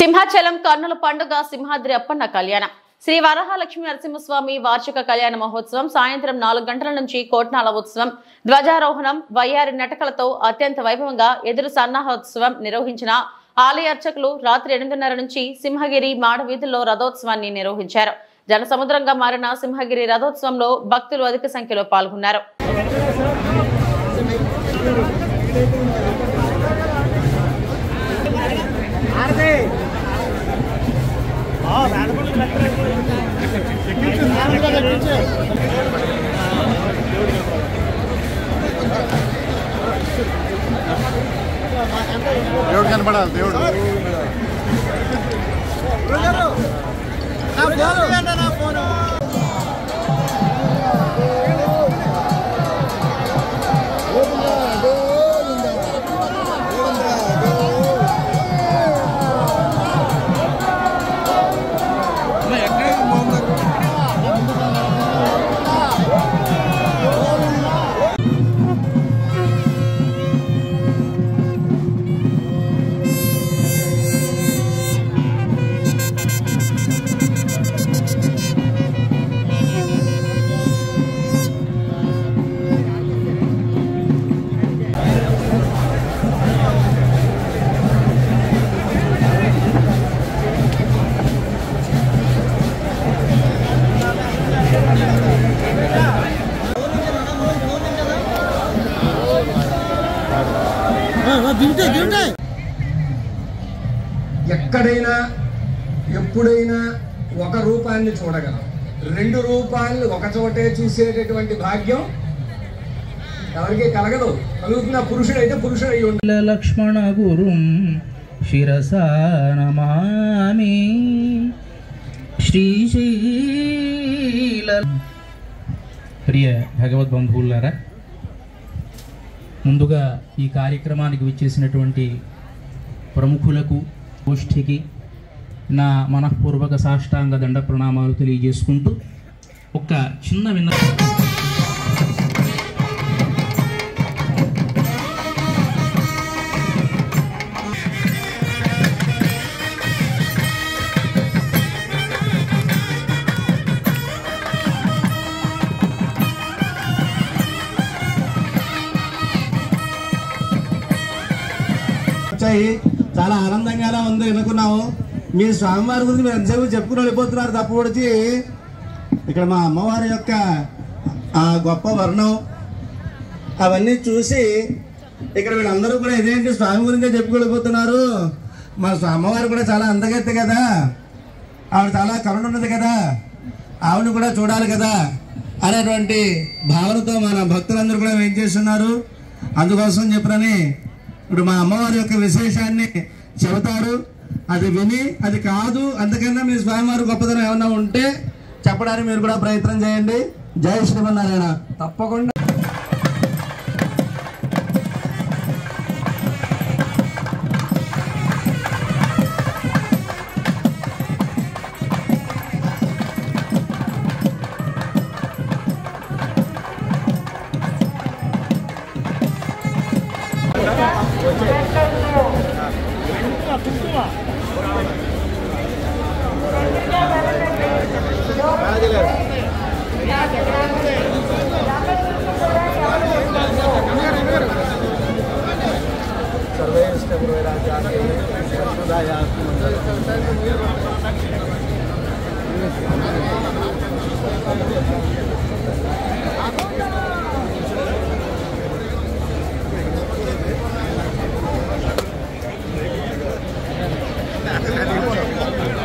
సింహాచలం కర్నూలు పండుగ సింహాద్రి అప్పన్న కళ్యాణం శ్రీ వరహాలక్ష్మి నరసింహస్వామి వార్షిక కళ్యాణ మహోత్సవం సాయంత్రం 4 గంటల నుంచి కోట్నాల ఉత్సవం ధ్వజారోహణం వయ్యారి నటకలతో అత్యంత వైభవంగా ఎదురు సన్నాహోత్సవం నిర్వహించిన ఆలయ అర్చకులు రాత్రి 8:30 నుంచి సింహగిరి మాడవీధుల్లో రథోత్సవాన్ని నిర్వహించారు. జనసముద్రంగా మారిన సింహగిరి రథోత్సవంలో భక్తులు అధిక సంఖ్యలో పాల్గొన్నారు. దేవుడు కనపడాలి. దేవుడు ఎక్కడైనా ఎప్పుడైనా ఒక రూపాన్ని చూడగలం. 2 రూపాయలు ఒక చోటే చూసేటటువంటి భాగ్యం ఎవరికి కలగదు. కలుగుతున్న పురుషుడైతే పురుషుడు అయి ఉండాలి. లక్ష్మణ గురుం శిరసా నమామి శ్రీశైల. ప్రియ భగవద్బంధువులారా, ముందుగా ఈ కార్యక్రమానికి విచ్చేసినటువంటి ప్రముఖులకు గోష్ఠికి నా మనఃపూర్వక సాష్టాంగ దండ ప్రణామాలు తెలియజేసుకుంటూ ఒక చిన్న చాలా ఆనందంగా ఉంది అనుకున్నాము. మీ స్వామివారి గురించి మీరు ఎంతసేపు చెప్పుకుని వెళ్ళిపోతున్నారు తప్ప పొడిచి ఇక్కడ మా అమ్మవారి యొక్క ఆ గొప్ప వర్ణం అవన్నీ చూసి ఇక్కడ వీళ్ళందరూ కూడా ఇదేంటి స్వామి గురించే చెప్పుకెళ్ళిపోతున్నారు, మా అమ్మవారు కూడా చాలా అందగత్తి కదా, ఆవిడ చాలా కరుణ ఉన్నది కదా, ఆవిడని కూడా చూడాలి కదా అనేటువంటి భావనతో మన భక్తులందరూ కూడా ఏం చేస్తున్నారు. అందుకోసం చెప్పరని ఇప్పుడు మా అమ్మవారి యొక్క విశేషాన్ని చెబుతారు. అది విని అది కాదు అంతకన్నా మీ స్వామివారి గొప్పతనం ఏమన్నా ఉంటే చెప్పడానికి మీరు కూడా ప్రయత్నం చేయండి. జై శ్రీమన్నారాయణ. తప్పకుండా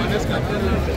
Let's go.